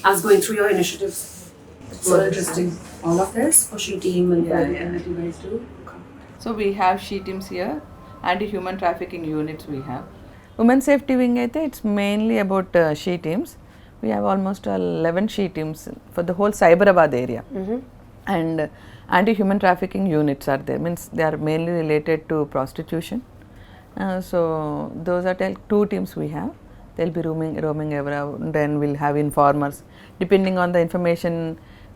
I was going through your initiatives. It's so interesting. All of this for She Team and everything that you guys do. So we have she teams here, anti-human trafficking units we have. Women safety wing అయితే it's mainly about she teams. We have almost 11 she teams for the whole Cyberabad area. And anti-human trafficking units are there. Means they are mainly related to prostitution. So those are two teams we have. They'll be roaming around, then we'll have informers. Depending on the information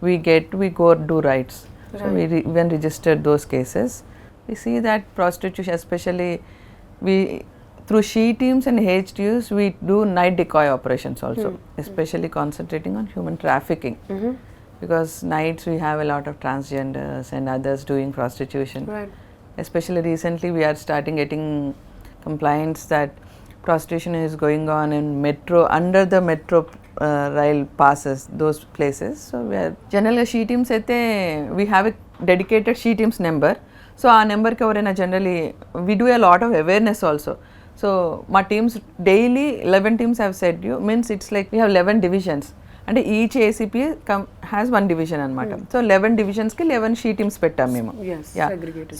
we get, we go do rights. So we even registered those cases. We see that prostitution, especially we through she teams and HTUs, we do night decoy operations also, especially concentrating on human trafficking. Because nights we have a lot of transgenders and others doing prostitution. Especially recently we are starting getting complaints that prostitution is going on in metro, under the metro rail passes, those places. So we are generally she teams అయితే we have a dedicated she teams number. So ఆ నెంబర్కి ఎవరైనా generally we do a lot of awareness also. So మా teams daily 11 teams have said you means it's like we have 11 divisions. అంటే each ACP has 1 division అనమాట. So 11 డివిజన్స్కి 11 she teams పెట్టాం మేము.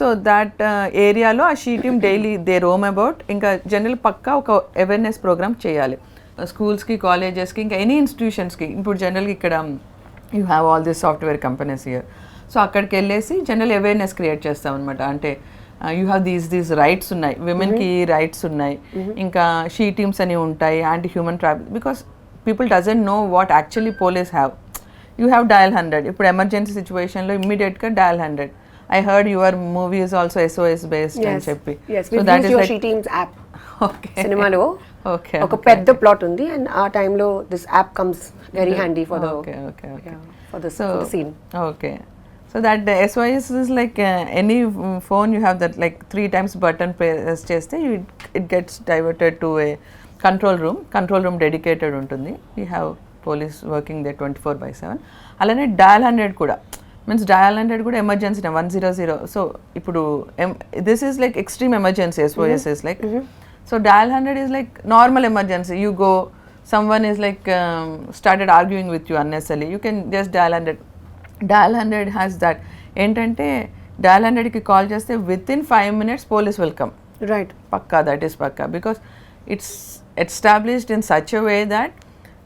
So that ఏరియాలో ఆ she team daily they roam about. ఇంకా general పక్కా ఒక awareness programme చేయాలి స్కూల్స్కి, కాలేజెస్కి, ఇంకా ఎనీ ఇన్స్టిట్యూషన్స్కి. ఇప్పుడు జనరల్గా ఇక్కడ you have all this software companies here. So అక్కడికి వెళ్ళేసి జనరల్ అవేర్నెస్ క్రియేట్ చేస్తాం అనమాట. అంటే యూ హ్యావ్ దీస్ రైట్స్ ఉన్నాయి, విమెన్కి రైట్స్ ఉన్నాయి, ఇంకా షీ టీమ్స్ అని ఉంటాయి, anti human traffic. Because people doesn't know what actually police have. You have dial 100. ఇప్పుడు ఎమర్జెన్సీ సిచ్యువేషన్లో ఇమ్మీడియట్గా dial 100. I heard your movie is also SOS based అని చెప్పి. So that is like She Team's app. సినిమాలో ఒక పెద్ద plot ఉంది and ఆ టైంలో this app comes very handy for the scene. Okay. So that SOS is like any phone you have that like 3 times button press చేస్తే it gets diverted to a control room dedicated ఉంటుంది. We have police working there 24/7. అలానే dial 100 కూడా means dial 100 కూడా emergency 100. So ఇప్పుడు this is like extreme emergency. SOS is like so dial 100 is like normal emergency. You go, someone is like started arguing with you unnecessarily, you can just dial 100. Dial 100 has that ఏంటంటే డయల్ 100కి call చేస్తే within 5 minutes police will come. Right. పక్కా, that is పక్కా. because it's established in such a way that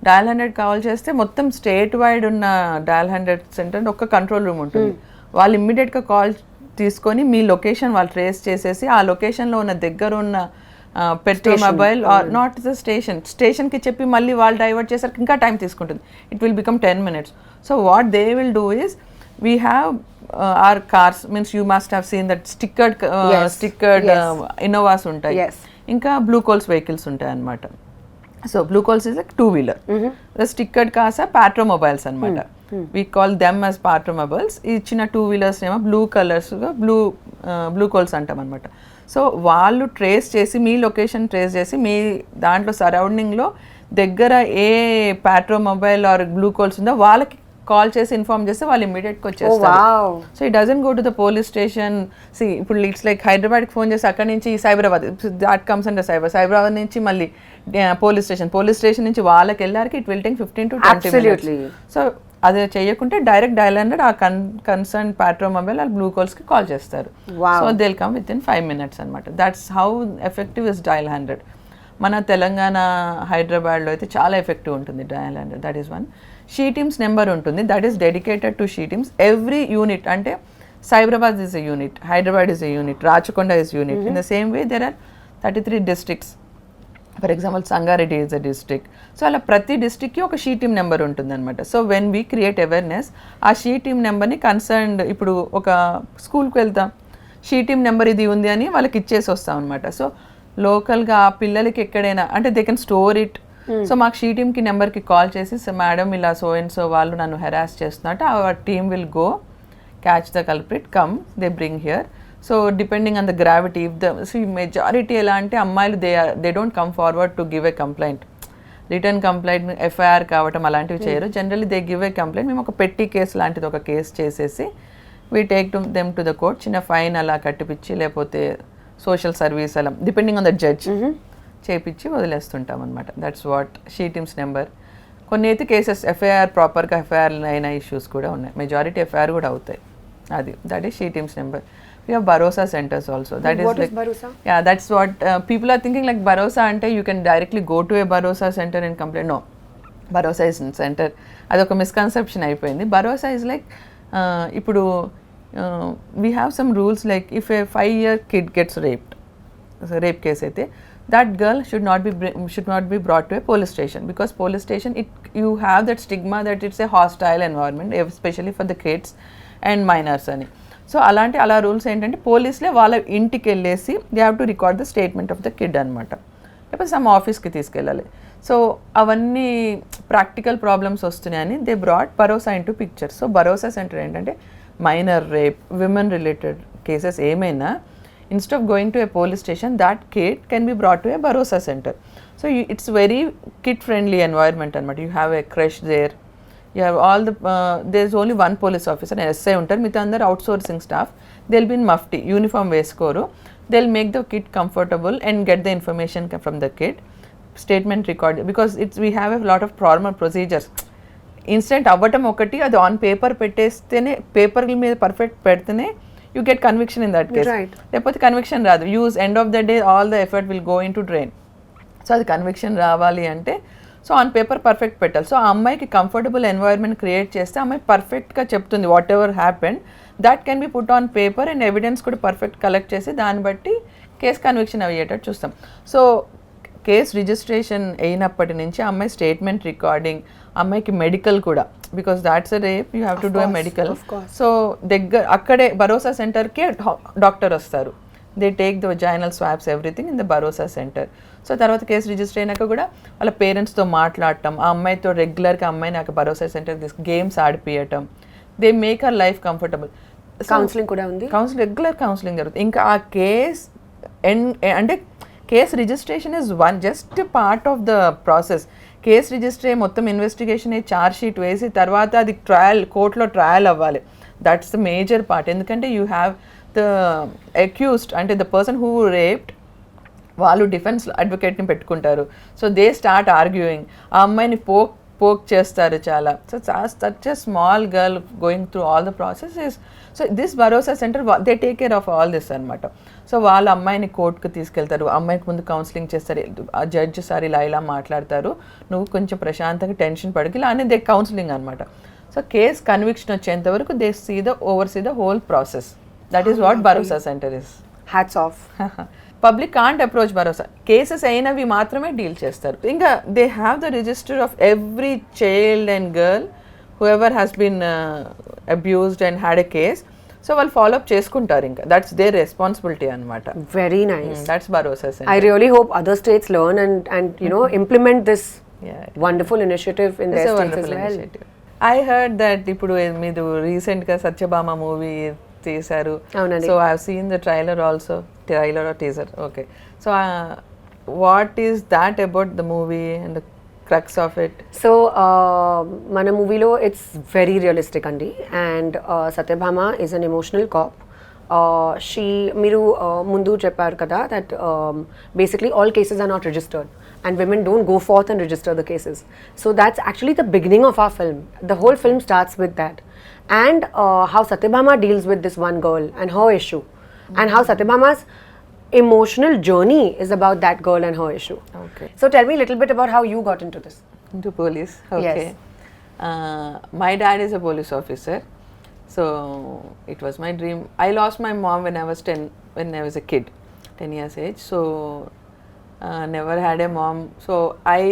dial 100 call చేస్తే మొత్తం state wide ఉన్న dial 100 centre ఒక కంట్రోల్ రూమ్ ఉంటుంది. వాళ్ళు ఇమ్మీడియట్గా కాల్ తీసుకొని మీ లొకేషన్ వాళ్ళు ట్రేస్ చేసేసి ఆ లొకేషన్లో ఉన్న దగ్గర ఉన్న petrol mobile are not the స్టేషన్కి చెప్పి మళ్ళీ వాళ్ళు డైవర్ట్ చేసరికి ఇంకా టైం తీసుకుంటుంది. It will become 10 minutes. So what they will do is we have our cars, means you must have seen that stickered Innovas ఉంటాయి, ఇంకా బ్లూ కోల్స్ వెహికల్స్ ఉంటాయి అన్నమాట. So blue colts is like 2-wheeler. Stickered cars are patrol mobiles అనమాట. We call them as patrol mobiles. ఇచ్చిన 2-wheelers ఏమో blue కలర్స్గా blue కోల్స్ అంటాం అనమాట. So వాళ్ళు ట్రేస్ చేసి మీ లొకేషన్ ట్రేస్ చేసి మీ దాంట్లో సరౌండింగ్లో దగ్గర ఏ patrol mobile or blue colts ఉందో వాళ్ళకి కాల్ చేసి ఇన్ఫార్మ్ చేస్తే వాళ్ళు ఇమ్మీడియట్గా వచ్చేస్తారు. So it doesn't go to the police station. See ఇప్పుడు ఇట్స్ లైక్ హైదరాబాద్కి ఫోన్ చేసి అక్కడి నుంచి Cyberabad, that comes under Cyberabad నుంచి మళ్ళీ పోలీస్ స్టేషన్ నుంచి వాళ్ళకి వెళ్ళారికి it will take 15 to 20 minutes. So అది చేయకుంటే డైరెక్ట్ డయల్ 100 ఆ కన్సర్న్ పాట్రో మొబైల్ ఆ బ్లూ కాల్స్కి కాల్ చేస్తారు. So they will come with in 5 minutes అనమాట. That's how effective is dial 100. మన తెలంగాణ హైదరాబాద్లో అయితే చాలా ఎఫెక్టివ్ ఉంటుంది dial 100. That is one. She teams number ఉంటుంది, that is dedicated to she teams. Every unit అంటే Cyberabad is a unit, Hyderabad is a unit, Rachakonda is unit. In the same way there are 33 districts. For example Sangareddy is a district. So అలా ప్రతి డిస్ట్రిక్ట్కి ఒక she team number ఉంటుంది అనమాట. So when we create awareness, ఆ she team నెంబర్ని concerned, ఇప్పుడు ఒక స్కూల్కి వెళ్తాం, షీ టీమ్ నెంబర్ ఇది ఉంది అని వాళ్ళకి ఇచ్చేసి వస్తాం అనమాట. సో లోకల్గా ఆ పిల్లలకి ఎక్కడైనా అంటే they can store it. So మాకు షీ టీమ్కి నెంబర్కి కాల్ చేసి, సో మేడం ఇలా సో అండ్ సో వాళ్ళు నన్ను హెరాస్ చేస్తున్నట్టు, our team will go catch the culprit, come they bring here. So depending on the gravity, if the majority ఎలా అంటే అమ్మాయిలు they don't come forward to give a complaint, return complaint, FIR కావటం అలాంటివి చేయరు. Generally they give a complaint. మేము ఒక పెట్టి case లాంటిది ఒక కేసు చేసేసి we take them to the court. చిన్న ఫైన్ అలా కట్టిపిచ్చి లేకపోతే సోషల్ సర్వీస్ అలా డిపెండింగ్ ఆన్ ద జడ్జ్ చేపించి వదిలేస్తుంటాం అనమాట. That's what she teams number. కొన్ని అయితే కేసెస్ ఎఫ్ఐఆర్ ప్రాపర్గా ఎఫ్ఐఆర్ అయిన ఇష్యూస్ కూడా ఉన్నాయి. మెజారిటీ ఎఫ్ఐఆర్ కూడా అవుతాయి. That is she teams number. We have Bharosa centers also. That what is Bharosa? Yeah, that's what people are thinking, like Bharosa ante you can directly go to a Bharosa center and complain. No, Bharosa is in center. Adoka misconception అయిపోయింది. Bharosa is like ఇప్పుడు we have some rules, like if a 5-year kid gets raped, so rape case అయితే, that girl should not be brought to a police station, because police station you have that stigma that it's a hostile environment, especially for the kids and minors అని. So అలా rules ఏంటంటే పోలీసులే వాళ్ళ ఇంటికి వెళ్ళేసి they have to record the statement of the kid అనమాట, లేకపోతే some ఆఫీస్కి తీసుకెళ్ళాలి. సో అవన్నీ ప్రాక్టికల్ ప్రాబ్లమ్స్ వస్తున్నాయని they brought Bharosa into picture. So Bharosa centre ఏంటంటే minor rape, women related cases ఏమైనా, instead of going to a police station, that kid can be brought to a Bharosa centre. So it's very kid friendly environment అనమాట. You have a crush there. You have all the there's only one police officer and SI ఉంటారు, మిగతా అందరు outsourcing staff. they'll be in mufti, uniform వేసుకోరు. they'll make the kid comfortable and get the information from the kid, statement record, because we have a lot of formal procedures. Incident అవ్వటం ఒకటి, అది on paper పెట్టేస్తేనే, paper మీద perfect పెడితేనే you get conviction in that case. లేకపోతే conviction రాదు. end of the day all the effort will go into drain. So అది conviction రావాలి అంటే సో ఆన్ పేపర్ పర్ఫెక్ట్ పెట్టాలి. సో ఆ అమ్మాయికి కంఫర్టబుల్ ఎన్వైర్న్మెంట్ క్రియేట్ చేస్తే అమ్మాయి పర్ఫెక్ట్గా చెప్తుంది what ever happened, that can be put on paper and evidence కూడా పర్ఫెక్ట్ కలెక్ట్ చేసి దాన్ని బట్టి కేసు కన్విక్షన్ అయ్యేటట్టు చూస్తాం. సో కేసు రిజిస్ట్రేషన్ అయినప్పటి నుంచి అమ్మాయి స్టేట్మెంట్ రికార్డింగ్, అమ్మాయికి మెడికల్ కూడా, because that's a rape, you have to do a medical. So అక్కడే భరోసా సెంటర్కే డాక్టర్ వస్తారు. They take the vaginal swabs, everything in the Bharosa centre. So తర్వాత కేసు రిజిస్టర్ అయినాక కూడా వాళ్ళ పేరెంట్స్తో మాట్లాడటం, ఆ అమ్మాయితో రెగ్యులర్గా అమ్మాయి నాకు భరోసా సెంటర్ గేమ్స్ ఆడిపియటం, they make our life comfortable. Counselling కూడా ఉంది, రెగ్యులర్ కౌన్సిలింగ్ జరుగుతుంది. ఇంకా ఆ కేస్ అంటే case registration is just part of the process. Case register అయ్యి మొత్తం ఇన్వెస్టిగేషన్ అయ్యి ఛార్జ్ షీట్ వేసి తర్వాత అది కోర్టులో ట్రయల్ అవ్వాలి. That's the major part. ఎందుకంటే యూ హ్యావ్ ద అక్యూస్డ్, అంటే ద పర్సన్ హూ రేప్డ్, వాళ్ళు డిఫెన్స్ అడ్వకేట్ని పెట్టుకుంటారు. సో దే స్టార్ట్ ఆర్గ్యూయింగ్, ఆ అమ్మాయిని పోక్ చేస్తారు చాలా. So such a small girl going through all the process. So this Bharosa centre they take care of all this అనమాట. So వాళ్ళ అమ్మాయిని కోర్టుకు తీసుకెళ్తారు, అమ్మాయికి ముందు కౌన్సిలింగ్ చేస్తారు. ఆ జడ్జి సార్ ఇలా మాట్లాడతారు, నువ్వు కొంచెం ప్రశాంతంగా టెన్షన్ పడకి, ఇలా అనేది కౌన్సిలింగ్ అనమాట. సో కేస్ కన్విక్షన్ వచ్చేంత వరకు they oversee the whole process. That is what Bharosa centre is. Hats off. Public can't approach Bharosa, cases అయినవి మాత్రమే డీల్ చేస్తారు. ఇంకా they have the register of every child and girl whoever has been abused and had a case. So వాళ్ళు follow up చేసుకుంటారు. ఇంకా that's their responsibility అనమాట. Very nice. That's Bharosa centre. I really hope other states learn and you know implement this wonderful initiative in their states as well. I heard that ఇప్పుడు మీరు రీసెంట్గా Satyabhama movie తీశారు. So I have seen the trailer also, trailer or teaser. Okay, so what is that about the movie and the crux of it? So మన మూవీలో it's very realistic అండి. And Satyabhama is an emotional cop. మీరు ముందు చెప్పారు కదా that basically all cases are not registered and women don't go forth and register the cases. So that's actually the beginning of our film. The whole film starts with that. And how Satyabhama deals with this one girl and her issue. And how Satyabhama's emotional journey is about that girl and her issue. Okay. So tell me a little bit about how you got into this. Into police? Okay. Yes. My dad is a police officer. So it was my dream. I lost my mom when I was a kid, 10 years age. So never had a mom. So I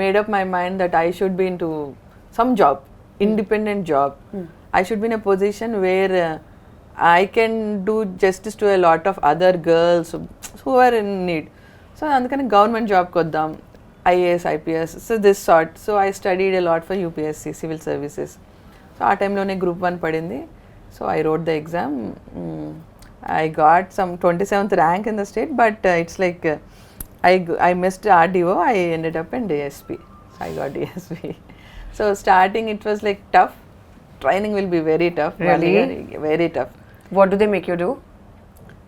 made up my mind that I should be into some job, independent job. I should be in a position where I can do justice to a lot of other girls who are in need. So అందుకని government job కొద్దాం, IAS, IPS, so this sort. So I studied a lot for UPSC, civil services. So ఆ టైంలోనే Group 1 పడింది. So I wrote the exam. I got some 27th rank in the state, but it's like I missed RDO. I ended up in DSP. So I got DSP. So starting it was like tough. Training will be very tough. Really? Very tough. What do they make you do?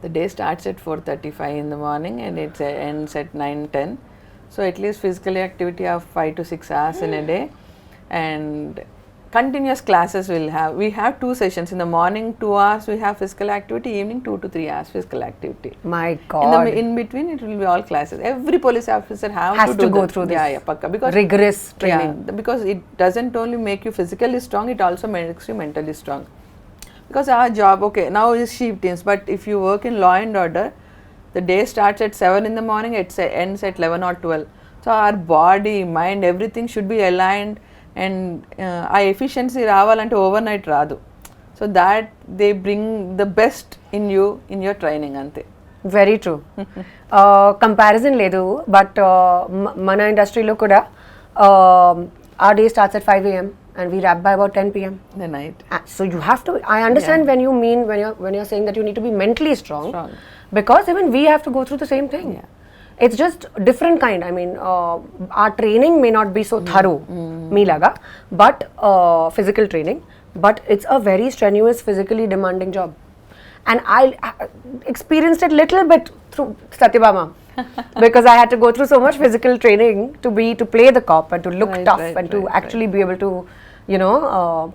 The day starts at 4:35 in the morning and it ends at 9:10. So at least physical activity of 5 to 6 hours in a day. and continuous classes we have 2 sessions. In the morning 2 hours we have physical activity, evening 2 to 3 hours physical activity. My God. In between it will be all classes. Every police officer has to go through this. Yeah, pakka. Because rigorous training. Yeah, because it doesn't only make you physically strong, it also makes you mentally strong. Because our job, okay, now is sheep teams, but if you work in law and order, the day starts at 7 in the morning, it ends at 11 or 12. So our body, mind, everything should be aligned, and ఆ efficiency రావాలంటే overnight రాదు. So that they bring the best in you in your training అంతే. Very true. Comparison లేదు, but మన ఇండస్ట్రీలో కూడా our day starts at 5 a.m. and we wrap by about 10 p.m. The night. So you have to, I understand when you mean, when you're saying that you need to be mentally strong. Because even we have to go through the same thing. Yeah. It's just different kind. I mean, our training may not be so thorough, me laga, but physical training, but it's a very strenuous, physically demanding job. And I experienced it little bit through Satyabhama. Because I had to go through so much physical training to play the cop and to look tough and to actually be able to, you know,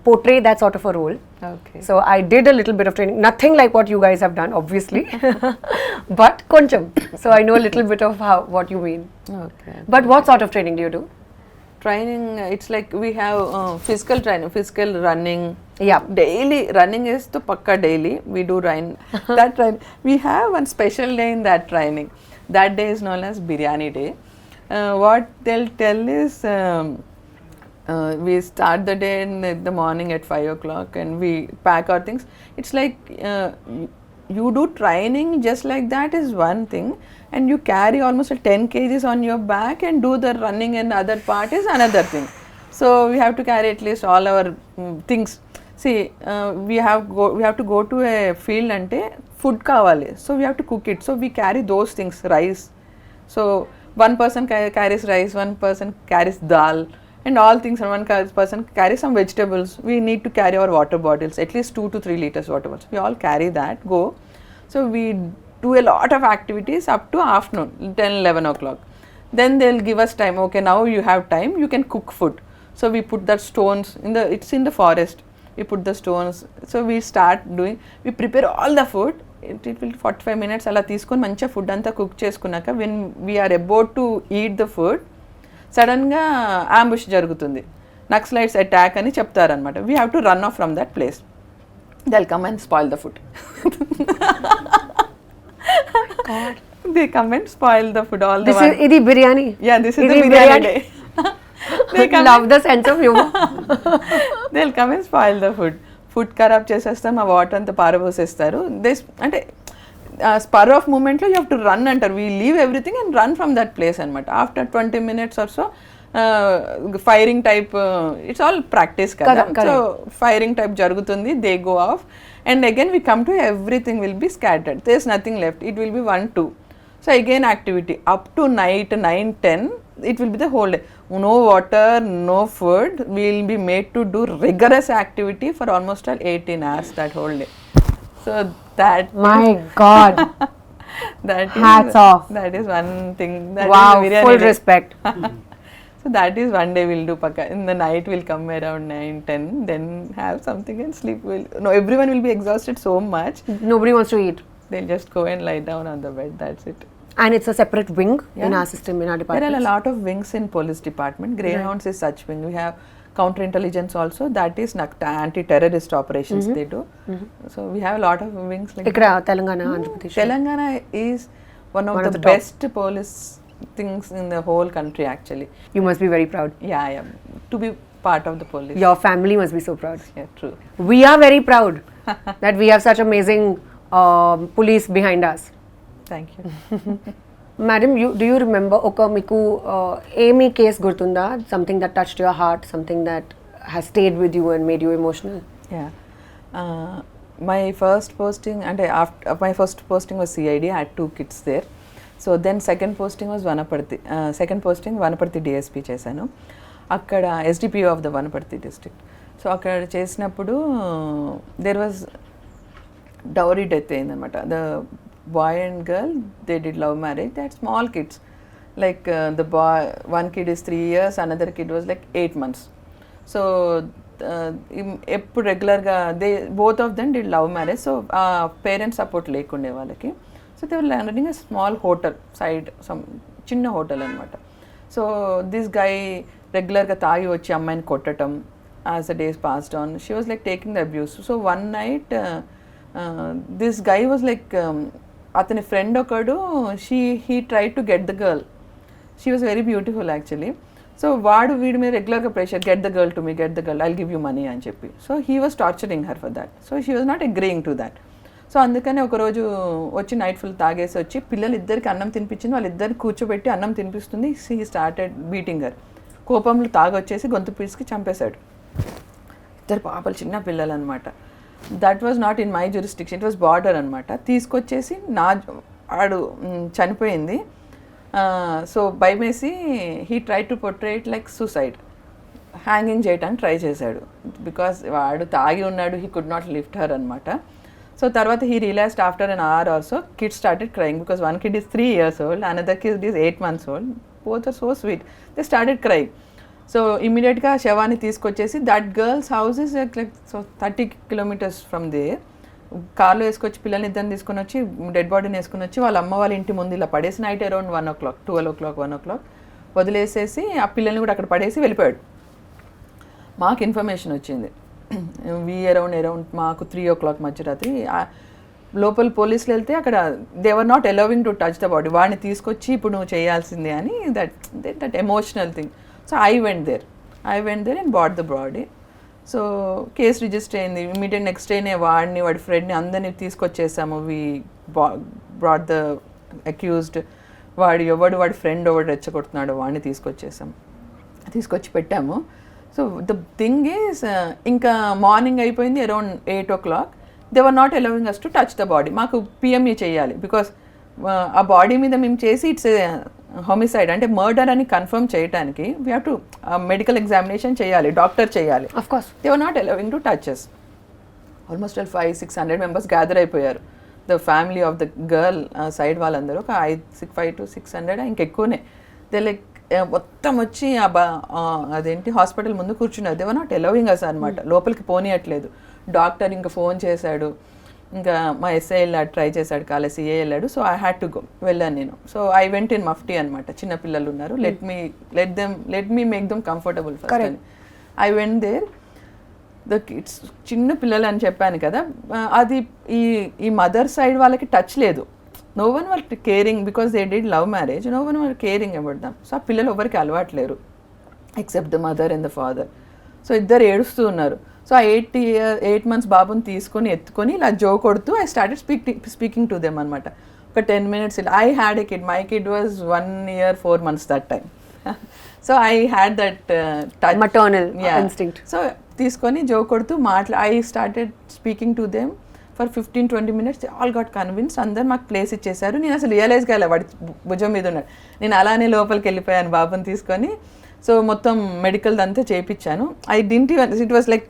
portray that sort of a role. Okay. So I did a little bit of training, nothing like what you guys have done, obviously, but koncham. So I know a little bit of what you mean. Okay. But what sort of training do you do? Training, it's like we have physical training, physical running. Yeah. Daily running is to pakka daily. We do run that training. We have one special day in that training. That day is known as Biryani Day. What they'll tell is we start the day in the morning at 5 o'clock and we pack our things. It's like you do training just like that is one thing, and you carry almost 10 kgs on your back and do the running and other part is another thing. So we have to carry at least all our things. See, we have to go to a field ante food kavali, so we have to cook it. So we carry those things, rice. So one person carries rice, one person carries dal, and all things, and one person carries some vegetables. We need to carry our water bottles, at least 2 to 3 liters water bottles. We all carry that, go. So we do a lot of activities up to afternoon, 10-11 o'clock. Then they'll give us time. Okay, now you have time, you can cook food. So we put that stones it's in the forest. We put the stones. So we start doing, we prepare all the food. It will 45 minutes అలా తీసుకొని మంచిగా food అంతా cook చేసుకున్నాక when we are about to eat the food, సడన్గా ambush జరుగుతుంది, Naxalites attack అని చెప్తారనమాట. We have to run of from that place. they'll come and spoil the food. God. They come and spoil the food all the while. This is biryani. Yeah, this is the biryani day. They love the sense of humor. They'll come and spoil the food. Food ఖరాబ్ చేసేస్తారు, మా water అంతా పారబోసేస్తారు. అంటే spur of మూమెంట్లో you have to run అంటారు. We leave everything and run from that place అనమాట. After 20 minutes or so firing type, it's all practice కదా. సో ఫైరింగ్ టైప్ జరుగుతుంది, they go off and again we come to everything will be scattered, there is nothing left. It will be 1-2. So again activity up to night 9-10, it will be the whole day. No water, no food. We will be made to do rigorous activity for almost 18 hours that whole day. So that, my God, that hats off. That is one thing. That wow, is very full respect. So that is one day we'll do pakka. In the night we'll come around 9-10, then have something and sleep. No, everyone will be exhausted so much. Nobody wants to eat. They'll just go and lie down on the bed. That's it. And it's a separate wing in our system, in our department. There are a lot of wings in police department. Greyhounds is such wing. We have counterintelligence also. That is anti-terrorist operations they do. So we have a lot of wings like Ikkada Telangana, Andhra Pradesh. Telangana is one of the best police things in the whole country actually. You must be very proud. Yeah, I am. To be part of the police. Your family must be so proud. Yeah, true. We are very proud that we have such amazing police behind us. Thank you. Madam, do you remember oka miku emi case gurtunda, something that touched your heart, something that has stayed with you and made you emotional? Yeah. My first posting, and after my first posting was CID. I had 2 kids there. So then second posting was Vanaparthi. Second posting Vanaparthi DSP చేశాను. అక్కడ SDPO of the Vanaparthi district. So అక్కడ చేసినప్పుడు there was dowry death అయిందనమాట. The boy and girl, they did love marriage. They had small kids, like the boy, one kid is 3 years, another kid was like 8 months. So ఎప్పుడు రెగ్యులర్గా both of them did love marriage. So parents support లేకుండే వాళ్ళకి. So they were running a small hotel side, some చిన్న hotel అనమాట. So this guy రెగ్యులర్గా తాగి వచ్చి అమ్మాయిని కొట్టడం. As the days passed on she was like taking the abuse. So one night this guy was like, అతని friend ఒకడు, he try to get the girl. She was very beautiful actually. So వాడు వీడి మీద రెగ్యులర్గా pressure, get the girl to me, get the girl, I'll give you money అని చెప్పి. So he was torturing her for that. So she was not agreeing to that. So అందుకని ఒకరోజు వచ్చి night full తాగేసి వచ్చి పిల్లలు ఇద్దరికి అన్నం తినిపించింది. వాళ్ళిద్దరికి కూర్చోబెట్టి అన్నం తినిపిస్తుంది. He started beating her. కోపంలో తాగొచ్చేసి గొంతు పీసుకి చంపేశాడు. ఇద్దరు పాపలు, చిన్న పిల్లలు అనమాట. That was not in my jurisdiction, it was border అనమాట. తీసుకొచ్చేసి ఆడు చనిపోయింది. సో భయమేసి he try to portray it like suicide, hanging చేయడానికి ట్రై చేశాడు. బికాస్ వాడు తాగి ఉన్నాడు, he could not lift her అనమాట. సో తర్వాత he realised after an hour also kid started crying, because one kid is 3 years old, another kid is 8 months old. Both are so sweet. They started crying. So ఇమీడియట్గా శవాన్ని తీసుకొచ్చేసి, that girl's house is like so 30 kilometers from there. కార్లో వేసుకొచ్చి పిల్లల్ని ఇద్దరిని తీసుకొని వచ్చి, dead బాడీని వేసుకుని వచ్చి వాళ్ళ అమ్మ వాళ్ళ ఇంటి ముందు ఇలా పడేసి, night around 1 o'clock, 12 o'clock, 1 o'clock వదిలేసేసి ఆ పిల్లల్ని కూడా అక్కడ పడేసి వెళ్ళిపోయాడు. మాకు ఇన్ఫర్మేషన్ వచ్చింది అరౌండ్ మాకు 3 o'clock మధ్యరాత్రి. లోపల పోలీసులు వెళ్తే అక్కడ they were not allowing to touch the body. వాడిని తీసుకొచ్చి ఇప్పుడు నువ్వు చేయాల్సిందే అని, that emotional thing. So I went there and brought the body. So case register అయింది. ఇమీడియట్ నెక్స్ట్ డేనే వాడిని, వాడి ఫ్రెండ్ని, అందరినీ తీసుకొచ్చేసాము. We brought the accused. వాడి ఫ్రెండ్ ఎవడు రెచ్చగొడుతున్నాడు వాడిని తీసుకొచ్చి పెట్టాము. సో ద థింగ్ ఈజ్, ఇంకా మార్నింగ్ అయిపోయింది around 8 o'clock. They were not allowing us to touch the body. మాకు పిఎంఈ చేయాలి, బికాస్ ఆ బాడీ మీద మేము చేసి ఇట్స్ హోమిసైడ్ అంటే మర్డర్ అని కన్ఫర్మ్ చేయడానికి we have to medical examination చేయాలి, డాక్టర్ చేయాలి. Of course they were not allowing to touches. Almost 500-600 members gather అయిపోయారు. The family of the girl side వాళ్ళందరూ ఒక 500 to 600 ఇంకెక్కువనే. దే లైక్ మొత్తం వచ్చి అదేంటి హాస్పిటల్ ముందు కూర్చున్నారు. దే వర్ నాట్ అలౌవింగ్ అస్ అనమాట, లోపలికి పోనీయట్లేదు. డాక్టర్ ఇంకా ఫోన్ చేశాడు, ఇంకా మా ఎస్ఐ వెళ్ళాడు, ట్రై చేశాడు, కాలే సిఏ వెళ్ళాడు. So I had to go, వెళ్ళాను నేను. So I went in mufti అనమాట. చిన్న పిల్లలు ఉన్నారు, let me make them comfortable first అని. I went there. The kids చిన్న పిల్లలు అని చెప్పాను కదా, అది ఈ మదర్ సైడ్ వాళ్ళకి టచ్ లేదు. No one were caring, because they did love marriage, no one were caring about them. So ఆ పిల్లలు ఎవరికి అలవాట్లేరు except the mother and the father. So ఇద్దరు ఏడుస్తూ ఉన్నారు. సో ఆ 8 months బాబుని తీసుకొని ఎత్తుకొని ఇలా జో కొడుతూ I started speaking to them అనమాట. ఒక 10 minutes I had a kid. My kid was 1 year 4 months that time. So I had that touch, maternal instinct. So తీసుకొని జో కొడుతూ I started speaking to them for 15-20 minutes. All got convince. అందరు మాకు place ఇచ్చేసారు. నేను అసలు realise కాలే వాడి భుజం మీద ఉన్నాడు. నేను అలానే లోపలికి వెళ్ళిపోయాను బాబుని తీసుకొని. సో మొత్తం మెడికల్ అంతా చేయించాను. I didn't even, it was like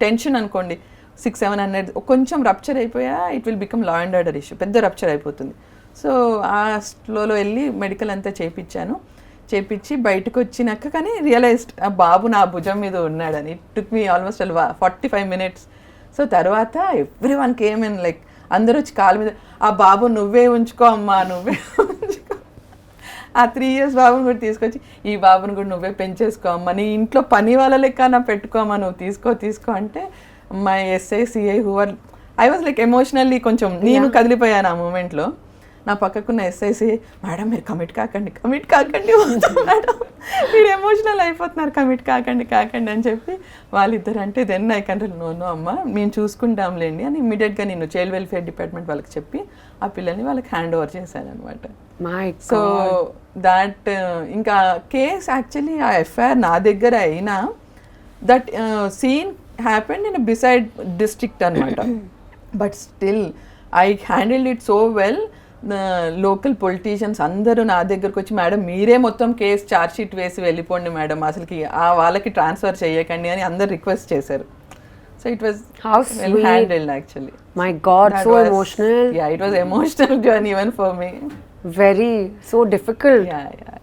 tension అనుకోండి. 600-700 కొంచెం రప్చర్ అయిపోయా, it will become law and order issue, పెద్ద రప్చర్ అయిపోతుంది. సో ఆ స్లోలో వెళ్ళి మెడికల్ అంతా చేయించి బయటకు వచ్చినాక కానీ రియలైజ్డ్ ఆ బాబు నా భుజం మీద ఉన్నాడని. It took me almost 45 minutes. So తర్వాత everyone came in, like అందరూ వచ్చి కాలు మీద, ఆ బాబు నువ్వే ఉంచుకో అమ్మా, నువ్వే ఉంచుకో. ఆ 3 years బాబుని కూడా తీసుకొచ్చి, ఈ బాబుని కూడా నువ్వే పెంచేసుకో అమ్మా, నీ ఇంట్లో పని వాళ్ళ లెక్క నా పెట్టుకోమ్మా, నువ్వు తీసుకో అంటే my SI CI who are, I was like emotionally కొంచెం నేను కదిలిపోయాను ఆ మూమెంట్లో. నా పక్కకున్న ఎస్ఐసి, మేడం మీరు కమిట్ కాకండి మేడం, మీరు ఎమోషనల్ అయిపోతున్నారు, కమిట్ కాకండి అని చెప్పి వాళ్ళిద్దరు అంటే, దెన్ ఐ కంట్రోల్, నో అమ్మ మేము చూసుకుంటాంలేండి అని ఇమ్మీడియట్గా నేను చైల్డ్ వెల్ఫేర్ డిపార్ట్మెంట్ వాళ్ళకి చెప్పి ఆ పిల్లల్ని వాళ్ళకి హ్యాండ్ ఓవర్ చేశాను అనమాట. సో దాట్ ఇంకా కేస్ యాక్చువల్లీ ఆ ఎఫ్ఐఆర్ నా దగ్గర అయినా, that scene happened in beside district అనమాట. But still I handled it so well. Local politicians అందరూ నా దగ్గరకు వచ్చి, మేడం మీరే మొత్తం కేసు ఛార్జ్ షీట్ వేసి వెళ్ళిపోండి మేడం, అసలుకి వాళ్ళకి ట్రాన్స్ఫర్ చేయకండి అని అందరు రిక్వెస్ట్ చేశారు. So it was well handled actually. My God, so emotional. Yeah, it was emotional journey even for me. Very, so difficult. Yeah.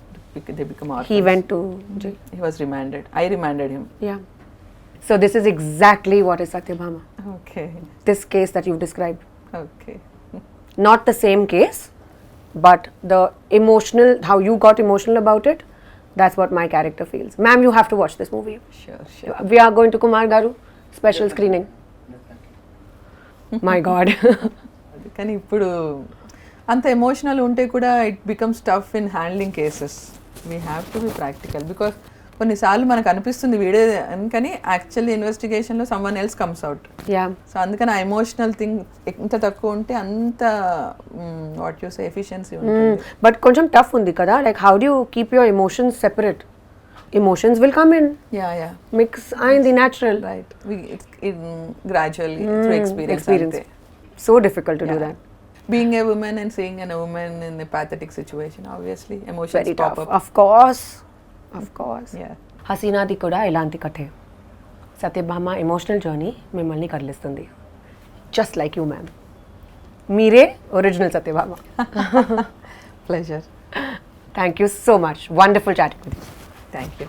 they become orphans. He went to jail. He was remanded. I remanded him. Yeah. So this is exactly what is Satyabhama. Okay. This case that you've described. Okay. Not the same case, but the emotional, how you got emotional about it, that's what my character feels. Ma'am, you have to watch this movie. Sure. We are going to Kumar Garu special screening. My God. కానీ ఇప్పుడు అంత emotional ఉంటే కూడా it becomes tough in handling cases. We have to be practical because కొన్నిసార్లు మనకు అనిపిస్తుంది video కానీ actually ఇన్వెస్టిగేషన్లో someone else comes out. Yeah. So అందుకని ఆ ఎమోషనల్ థింగ్ ఎంత తక్కువ ఉంటే అంత వాట్ యూస్ ఎఫిషియన్సీ ఉంటుంది. బట్ కొంచెం టఫ్ ఉంది కదా, like how do you keep your emotions separate? Emotions will come in. Yeah. Mix the natural. Right. Gradually through experience. So difficult to do that. Being a woman and seeing a woman in a pathetic situation, obviously emotions Very pop tough. up. Of course. Yeah. హసీనాది కూడా ఇలాంటి కథే. Satyabhama emotional journey మిమ్మల్ని కదిలిస్తుంది. Just like you ma'am. మీరే original Satyabhama. Pleasure. Thank you so much. Wonderful chatting with you. Thank you.